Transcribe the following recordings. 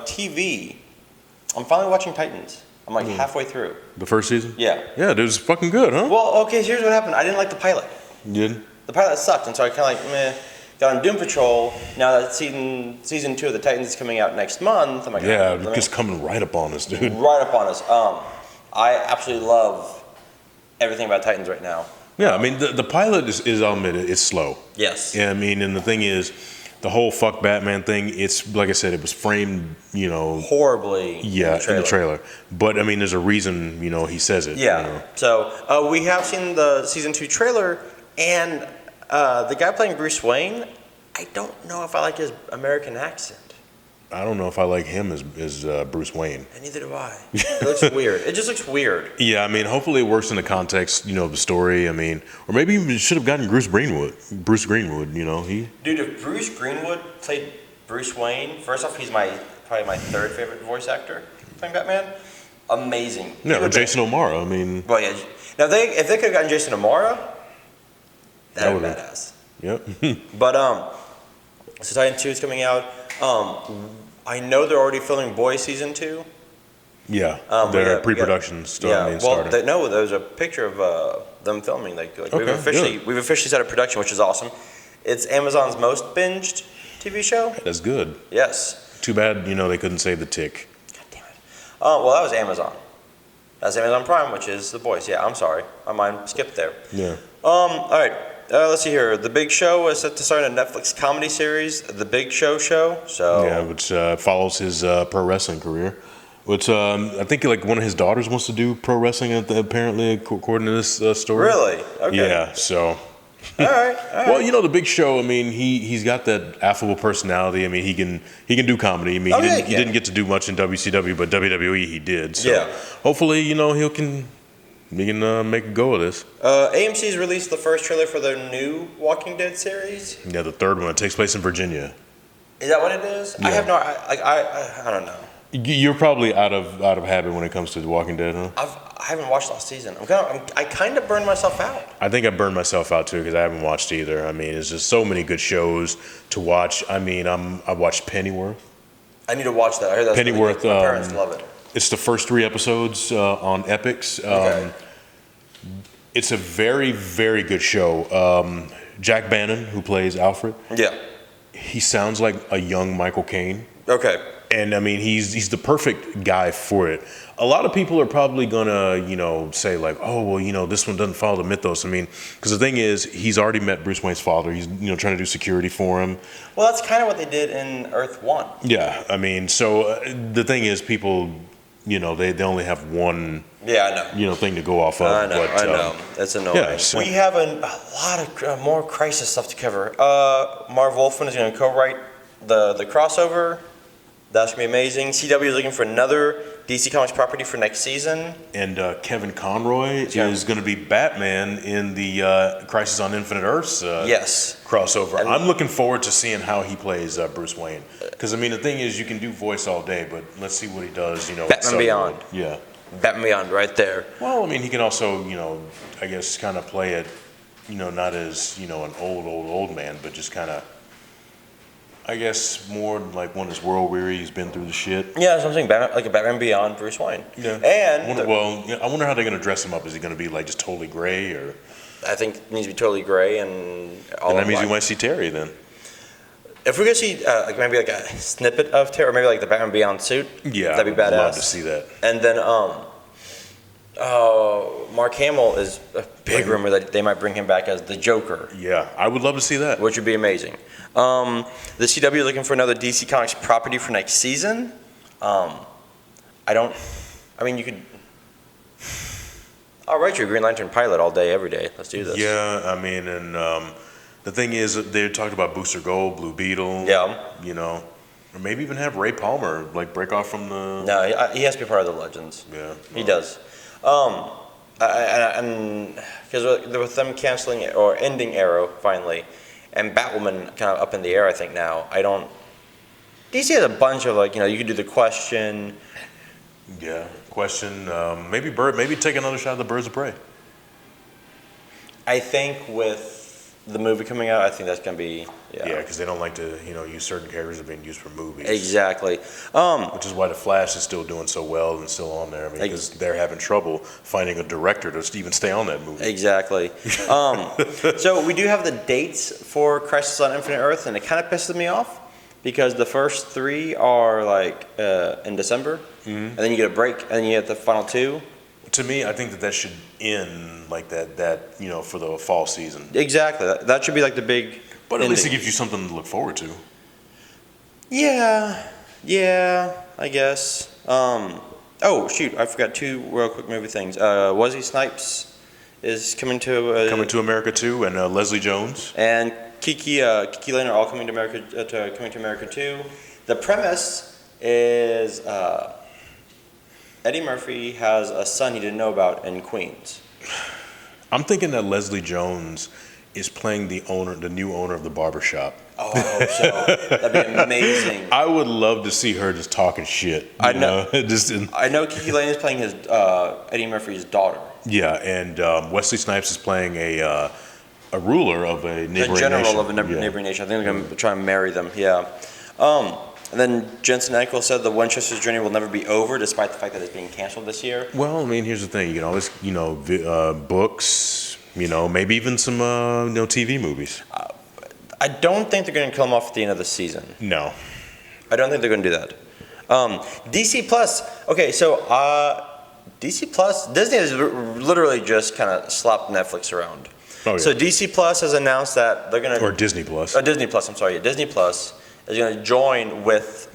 TV, I'm finally watching Titans. I'm like halfway through. The first season? Yeah. Yeah, dude, it's fucking good, huh? Well, okay, here's what happened. I didn't like the pilot. You did? The pilot sucked, and so I kind of like, meh. Got on Doom Patrol. Now that season 2 of the Titans is coming out next month, I'm like, Yeah, it's just coming right up on us, dude. Right up on us. I absolutely love everything about Titans right now. Yeah, I mean, the pilot is I'll admit it, it's slow. Yes. Yeah, I mean, and the thing is, the whole fuck Batman thing, it's, like I said, it was framed, horribly yeah, in the trailer. But, I mean, there's a reason, he says it. Yeah. So, we have seen the season 2 trailer, and the guy playing Bruce Wayne, I don't know if I like his American accent. I don't know if I like him as Bruce Wayne. And neither do I. It looks weird. It just looks weird. Yeah, I mean, hopefully it works in the context, of the story. I mean, or maybe even should have gotten Bruce Greenwood. Dude, if Bruce Greenwood played Bruce Wayne, first off, he's probably my third favorite voice actor playing Batman. Amazing. Yeah, or Jason O'Mara. I mean, well, yeah. Now, if they could have gotten Jason O'Mara, that would be badass. Yep. But so Titan 2 is coming out. I know they're already filming Boys season 2. Yeah, they're pre-production starting. There's a picture of them filming. Okay, we've officially started production, which is awesome. It's Amazon's most binged TV show. That's good. Yes. Too bad, they couldn't save the tick. God damn it. Well, that was Amazon. That's Amazon Prime, which is The Boys. Yeah, I'm sorry. My mind skipped there. Yeah. All right. Let's see here. The Big Show is set to start a Netflix comedy series, The Big Show Show. So yeah, which follows his pro wrestling career. Which I think one of his daughters wants to do pro wrestling. Apparently, according to this story. Really? Okay. Yeah. So. All right. Well, The Big Show. I mean, he's got that affable personality. I mean, he can do comedy. I mean, he didn't get to do much in WCW, but WWE he did. So yeah. Hopefully, he can make a go of this. AMC's released the first trailer for their new Walking Dead series. Yeah, the third one. It takes place in Virginia. Is that what it is? Yeah. I have I don't know. You're probably out of habit when it comes to The Walking Dead, huh? I haven't watched last season. I kind of burned myself out. I think I burned myself out too because I haven't watched either. I mean, there's just so many good shows to watch. I mean, I watched Pennyworth. I need to watch that. I heard that's Pennyworth. Really good. My parents love it. It's the first 3 episodes on Epix. Okay. It's a very, very good show. Jack Bannon, who plays Alfred. Yeah. He sounds like a young Michael Caine. Okay. And I mean, he's the perfect guy for it. A lot of people are probably gonna, say like, oh, well, this one doesn't follow the mythos. I mean, because the thing is, he's already met Bruce Wayne's father. He's, trying to do security for him. Well, that's kind of what they did in Earth 1. Yeah, I mean, so the thing is, people, they only have one. Yeah, I know. Thing to go off of. I know. That's annoying. Yeah, so. We have a lot of more Crisis stuff to cover. Marv Wolfman is going to co-write the crossover. That's going to be amazing. CW is looking for another DC Comics property for next season. And Kevin Conroy is going to be Batman in the Crisis on Infinite Earths crossover. And I'm looking forward to seeing how he plays Bruce Wayne. Because, I mean, the thing is, you can do voice all day, but let's see what he does, Batman Beyond. Yeah. Batman Beyond right there. Well, I mean, he can also, I guess kind of play it, not as, an old man, but just kind of, I guess, more like one that's world weary. He's been through the shit. Yeah, that's what I'm saying. Like a Batman Beyond Bruce Wayne. Yeah. And I wonder how they're going to dress him up. Is he going to be like just totally gray, or? I think it needs to be totally gray and all. And that means you might see Terry then. If we're gonna see maybe like a snippet of Terry, or maybe like the Batman Beyond suit, that'd be badass. I'd love to see that. And then Mark Hamill is a big rumor that they might bring him back as the Joker. Yeah, I would love to see that. Which would be amazing. The CW is looking for another DC Comics property for next season. You could. I'll write you a Green Lantern pilot all day, every day. Let's do this. Yeah, I mean, and the thing is, they talked about Booster Gold, Blue Beetle. Yeah. Or maybe even have Ray Palmer break off from the. No, he has to be part of the Legends. Yeah, he does. And because with them canceling or ending Arrow finally, and Batwoman kind of up in the air, I think now. DC has a bunch of you could do the Question. Yeah, Question. Maybe take another shot at the Birds of Prey. I think with the movie coming out, I think that's going to be, Yeah, because they don't like to, use certain characters that are being used for movies. Exactly. Which is why The Flash is still doing so well and still on there. I mean, because they're having trouble finding a director to even stay on that movie. Exactly. So we do have the dates for Crisis on Infinite Earth, and it kind of pisses me off because the first 3 are like in December, and then you get a break, and then you get the final 2. To me, I think that should end like that, for the fall season. Exactly. That should be like the big. But at least it gives you something to look forward to. Yeah, I guess. Oh shoot, I forgot 2 real quick movie things. Wesley Snipes is coming to America too, and Leslie Jones and Kiki Lane are all coming to America too. The premise is Eddie Murphy has a son he didn't know about in Queens. I'm thinking that Leslie Jones is playing the new owner of the barbershop. Oh, I hope so. That'd be amazing. I would love to see her just talking shit. I know. I know Kiki Lane is playing his Eddie Murphy's daughter. Yeah, and Wesley Snipes is playing a ruler of a neighboring nation. The general of a neighboring nation. I think they're going to try and marry them. Yeah. And then Jensen Ackles said the Winchester's journey will never be over, despite the fact that it's being canceled this year. Well, I mean, here's the thing. You can always, books, maybe even some, TV movies. I don't think they're going to kill him off at the end of the season. No. I don't think they're going to do that. DC Plus. Okay, so DC Plus, Disney has literally just kind of slapped Netflix around. Oh, yeah. So DC Plus has announced that they're going to... Or Disney Plus. Disney Plus, I'm sorry. Disney Plus is going to join with...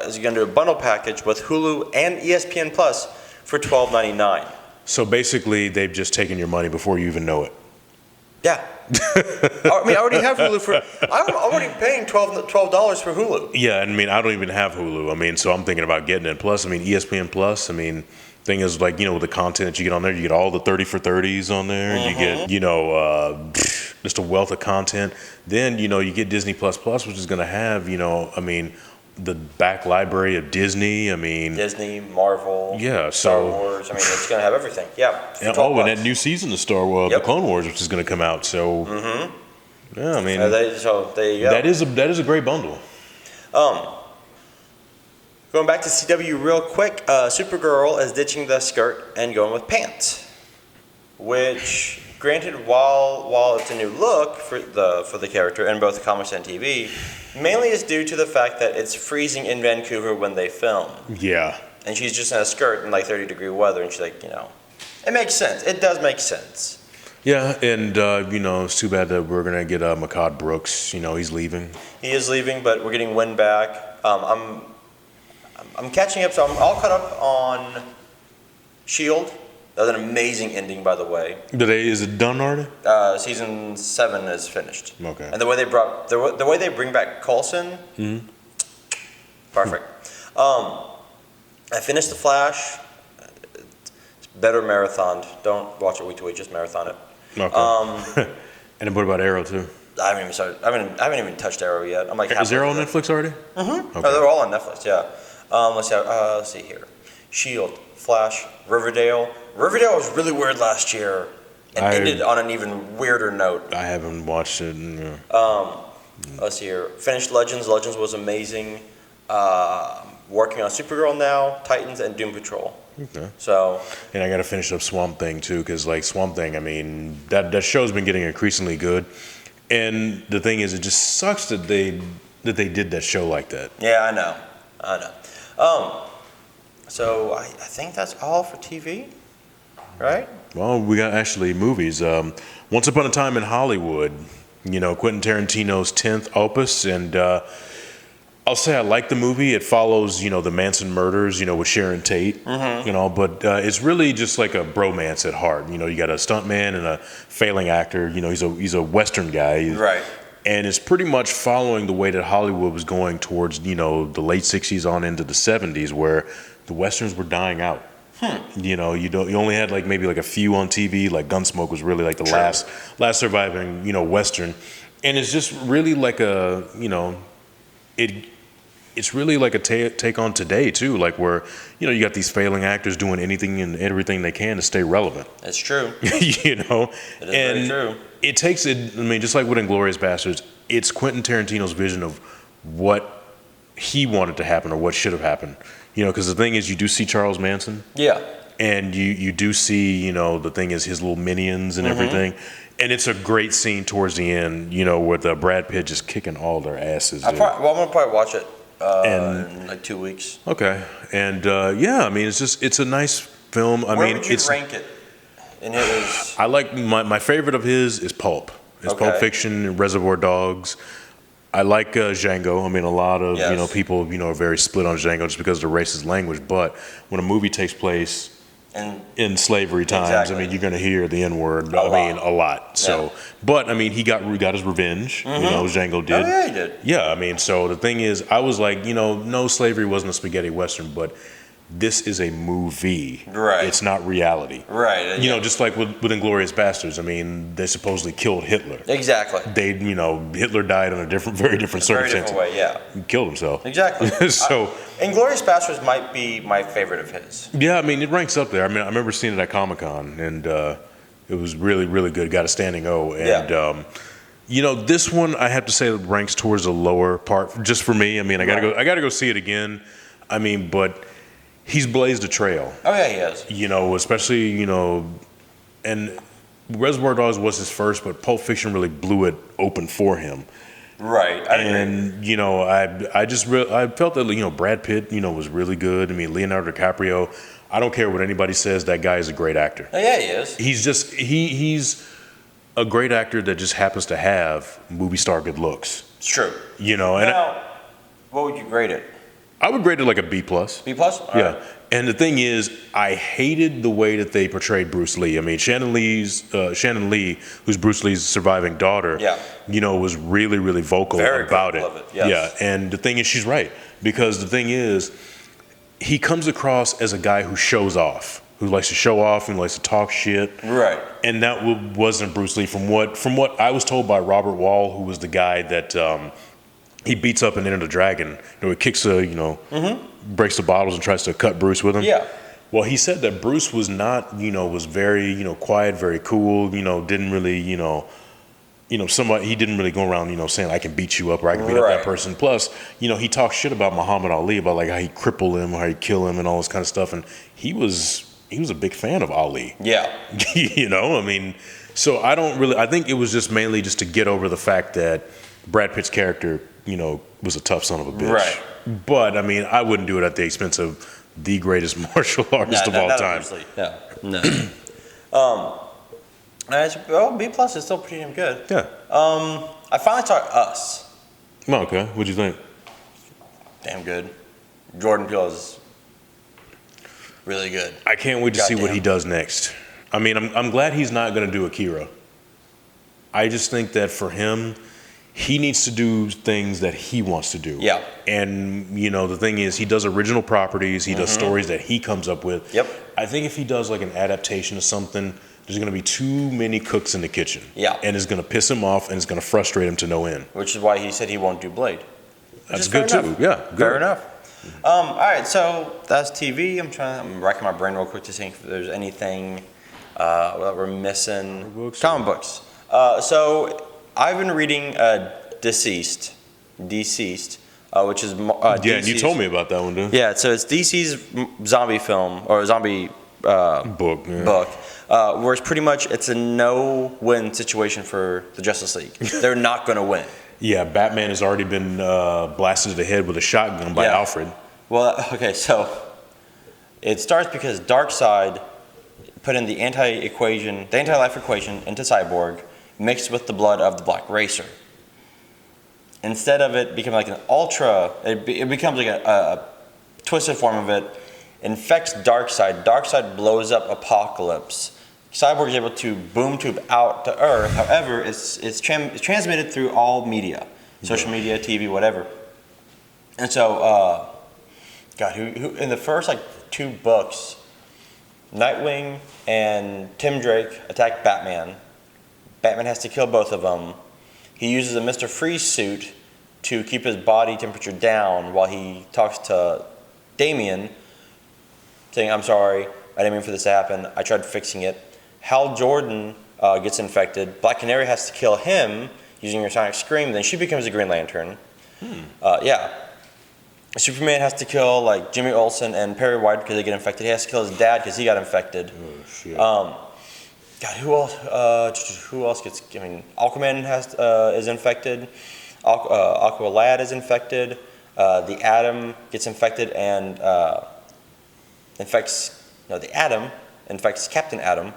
is going to do a bundle package with Hulu and ESPN Plus for $12.99. So basically, they've just taken your money before you even know it. Yeah. I mean, I already have Hulu for... I'm already paying $12 for Hulu. Yeah, I mean, I don't even have Hulu. I mean, so I'm thinking about getting it. Plus, I mean, ESPN Plus, I mean... Thing is, like, with the content that you get on there, you get all the 30 for 30s on there. You get, just a wealth of content. Then, you get Disney Plus, which is going to have, the back library of Disney. I mean, Disney, Marvel, yeah, Star Wars. I mean, it's going to have everything. Yeah. And that new season of Star Wars, the Clone Wars, which is going to come out. So, yeah, I mean, there you go. That is a great bundle. Going back to CW real quick, Supergirl is ditching the skirt and going with pants, which, granted, while it's a new look for the character in both the comics and TV, mainly is due to the fact that it's freezing in Vancouver when they film. Yeah. And she's just in a skirt in like 30-degree weather, and she's like, it makes sense. It does make sense. Yeah, and it's too bad that we're gonna get Makad Brooks. He's leaving. He is leaving, but we're getting Wynn back. I'm catching up, so I'm all caught up on S.H.I.E.L.D. That was an amazing ending, by the way. Is it done already? Season 7 is finished. Okay. And the way they bring back Coulson, perfect. I finished The Flash. It's better marathon. Don't watch it week to week, just marathon it. Okay. And what about Arrow too? I haven't even started. I haven't even touched Arrow yet. I'm like, is Arrow on Netflix already? Mm-hmm. Okay. Oh, they're all on Netflix. Yeah. Let's see here. S.H.I.E.L.D., Flash, Riverdale. Riverdale was really weird last year and ended on an even weirder note. I haven't watched it. Let's see here. Finished Legends. Legends was amazing. Working on Supergirl now, Titans, and Doom Patrol. Okay. So. And I got to finish up Swamp Thing too, because like Swamp Thing, I mean, that show's been getting increasingly good. And the thing is, it just sucks that they did that show like that. Yeah, I know. So I think that's all for TV, right? Well, we got actually movies. Once Upon a Time in Hollywood, Quentin Tarantino's 10th opus, and I'll say I like the movie. It follows, the Manson murders, with Sharon Tate, but it's really just like a bromance at heart. You got a stuntman and a failing actor. He's a Western guy. Right. And it's pretty much following the way that Hollywood was going towards, the late 60s on into the 70s, where the Westerns were dying out. You only had like maybe like a few on TV, like Gunsmoke was really like the last surviving, Western. And it's just really like it it's really like a take on today too, like where you got these failing actors doing anything and everything they can to stay relevant. That's true. It is very true. It takes it. I mean, just like with Inglourious Basterds, it's Quentin Tarantino's vision of what he wanted to happen or what should have happened. Because the thing is, you do see Charles Manson. Yeah. And you do see, the thing is his little minions and everything. And it's a great scene towards the end, with Brad Pitt just kicking all their asses. I'm going to probably watch it in like 2 weeks. Okay. And I mean, it's a nice film. Where would you rank it in his? I like, my favorite of his is Pulp. It's Pulp Fiction, Reservoir Dogs. I like Django. I mean, a lot of people are very split on Django just because of the racist language. But when a movie takes place in slavery times, I mean, you're going to hear the N-word. A lot. So, but I mean, he got his revenge. Django did. Oh yeah, he did. Yeah, I mean, so the thing is, I was like, no, slavery wasn't a spaghetti western, but this is a movie. Right. It's not reality. Right. Just like with Inglourious Basterds. I mean, they supposedly killed Hitler. Exactly. Hitler died in very different circumstances. Very different way, yeah. He killed himself. Exactly. So, Inglourious Basterds might be my favorite of his. Yeah, I mean, it ranks up there. I mean, I remember seeing it at Comic-Con, and it was really, really good. Got a standing O. And, this one, I have to say, ranks towards the lower part, just for me. I mean, I gotta go see it again. I mean, but he's blazed a trail. Oh yeah, he has. Especially and Reservoir Dogs was his first, but Pulp Fiction really blew it open for him. Right. I felt that Brad Pitt was really good. I mean, Leonardo DiCaprio. I don't care what anybody says. That guy is a great actor. Oh yeah, he is. He's a great actor that just happens to have movie star good looks. It's true. And what would you grade it? I would grade it like a B+. B+? All yeah. Right. And the thing is, I hated the way that they portrayed Bruce Lee. I mean, Shannon Lee, who's Bruce Lee's surviving daughter, was really, really vocal about it. Yes. Yeah. And the thing is, she's right. Because the thing is, he comes across as a guy who shows off, who likes to show off and likes to talk shit. Right. And that wasn't Bruce Lee. From what I was told by Robert Wall, who was the guy that he beats up and Enter the Dragon. He kicks breaks the bottles and tries to cut Bruce with him. Yeah. Well, he said that Bruce was not, was very, quiet, very cool. Didn't really, somebody, he didn't really go around, saying I can beat you up or I can beat up that person. Plus, he talked shit about Muhammad Ali, about like how he crippled him, how he kill him, and all this kind of stuff. And he was a big fan of Ali. Yeah. I mean, so I think it was just mainly just to get over the fact that Brad Pitt's character, was a tough son of a bitch. Right. But I mean, I wouldn't do it at the expense of the greatest martial artist of all time. No. B+ is still pretty damn good. Yeah. I finally saw Us. Oh, okay. What'd you think? Damn good. Jordan Peele is really good. I can't wait to see what he does next. I mean, I'm glad he's not going to do Akira. I just think that for him, he needs to do things that he wants to do. Yeah. And, the thing is, he does original properties. He does stories that he comes up with. Yep. I think if he does like an adaptation of something, there's going to be too many cooks in the kitchen. Yeah. And it's going to piss him off and it's going to frustrate him to no end. Which is why he said he won't do Blade. That's good too. Yeah. Good. Fair enough. All right, so that's TV. I'm racking my brain real quick to see if there's anything that we're missing. Comic books. So I've been reading Deceased, which is DC's, you told me about that one, dude. Yeah, so it's DC's zombie film or zombie book, where it's pretty much it's a no-win situation for the Justice League. They're not going to win. Yeah, Batman has already been blasted in the head with a shotgun by Alfred. Well, okay, so it starts because Darkseid put in the anti-life equation into Cyborg, mixed with the blood of the Black Racer. Instead of it becoming like an ultra, it becomes like a twisted form of it, infects Darkseid. Darkseid blows up Apocalypse. Cyborg is able to boom tube out to Earth. However, it's transmitted through all media, social media, TV, whatever. And so, who in the first like 2 books, Nightwing and Tim Drake attack Batman. Batman has to kill both of them. He uses a Mr. Freeze suit to keep his body temperature down while he talks to Damian, saying, "I'm sorry, I didn't mean for this to happen. I tried fixing it." Hal Jordan gets infected. Black Canary has to kill him using her sonic scream. Then she becomes a Green Lantern. Yeah. Superman has to kill like Jimmy Olsen and Perry White because they get infected. He has to kill his dad because he got infected. Oh shit. God, who else? Who else gets? I mean, Aquaman is infected. Aqualad is infected. The Atom gets infected and infects. No, the Atom infects Captain Atom,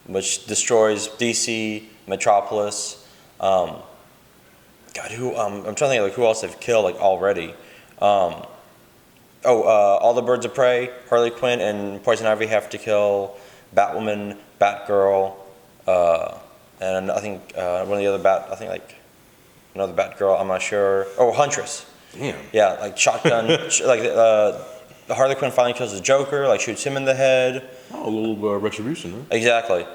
which destroys DC, Metropolis. God, who? I'm trying to think of like who else they've killed like already. All the Birds of Prey, Harley Quinn, and Poison Ivy have to kill Batwoman, Batgirl, and I think one of the other I think like another Batgirl. I'm not sure. Oh, Huntress. Damn. Yeah, like shotgun. Harley Quinn finally kills the Joker. Like shoots him in the head. Oh, a little retribution, huh? Exactly.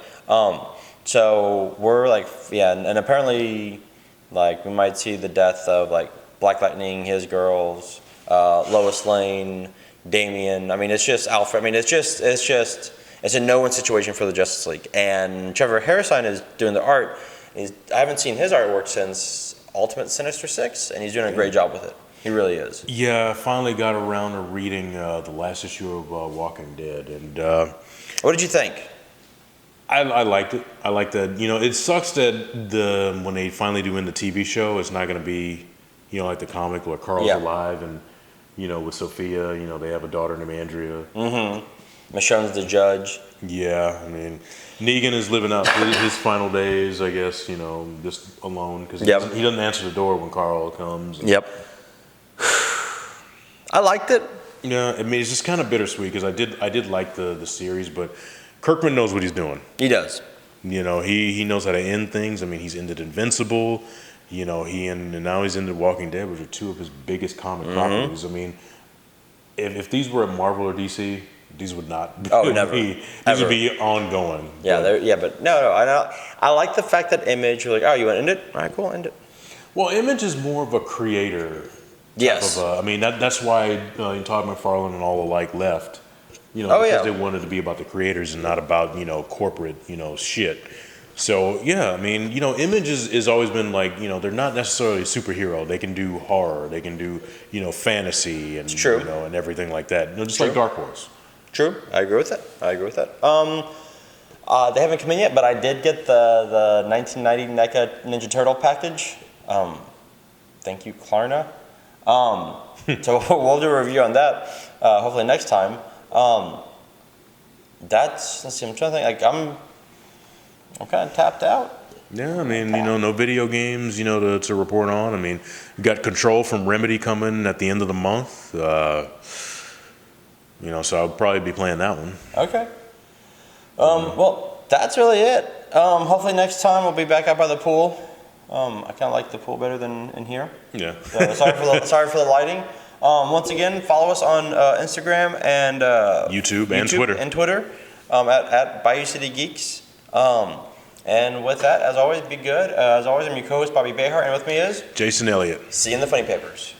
So we're like, yeah, and apparently, like we might see the death of like Black Lightning, his girls, Lois Lane, Damian. I mean, it's just Alfred. I mean, it's a no-win situation for the Justice League. And Trevor Hairsine is doing the art. I haven't seen his artwork since Ultimate Sinister 6, and he's doing a great job with it. He really is. Yeah, I finally got around to reading the last issue of Walking Dead, and what did you think? I liked it. I liked that. You know, it sucks that when they finally do end the TV show, it's not going to be, you know, like the comic where Carl's alive and, you know, with Sophia, you know, they have a daughter named Andrea. Mm-hmm. Michonne's the judge. Yeah, I mean, Negan is living out his final days, I guess, you know, just alone because he doesn't answer the door when Carl comes. Yep. I liked it. Yeah, I mean, it's just kind of bittersweet because I did like the series, but Kirkman knows what he's doing. He does. You know, he knows how to end things. I mean, he's ended Invincible. You know, and now he's ended Walking Dead, which are two of his biggest comic properties. I mean, if these were at Marvel or DC, these would not. Never. These would be ongoing. Yeah, but no. I like the fact that Image. You're like, oh, you want to end it? All right, cool, end it. Well, Image is more of a creator. Yes. I mean, that's why Todd McFarlane and all alike left. You know, because they wanted to be about the creators and not about, you know, corporate, you know, shit. So, yeah, I mean, you know, Image is always been like, you know, they're not necessarily a superhero. They can do horror. They can do, you know, fantasy and, you know, and everything like that. You know, just like Dark Horse. True. I agree with that. They haven't come in yet, but I did get the 1990 NECA Ninja Turtle package. Thank you, Klarna. So we'll do a review on that hopefully next time. Let's see, I'm trying to think, like I'm kind of tapped out. Yeah, I mean, you know, no video games, you know, to report on. I mean, we got Control from Remedy coming at the end of the month. You know, so I'll probably be playing that one. Okay. Well, that's really it. Hopefully next time we'll be back out by the pool. I kind of like the pool better than in here. Yeah. So sorry for the lighting. Once again, follow us on Instagram and YouTube and Twitter. At Bayou City Geeks. And with that, as always, be good. As always, I'm your co-host, Bobby Behar, and with me is Jason Elliott. See you in the Funny Papers.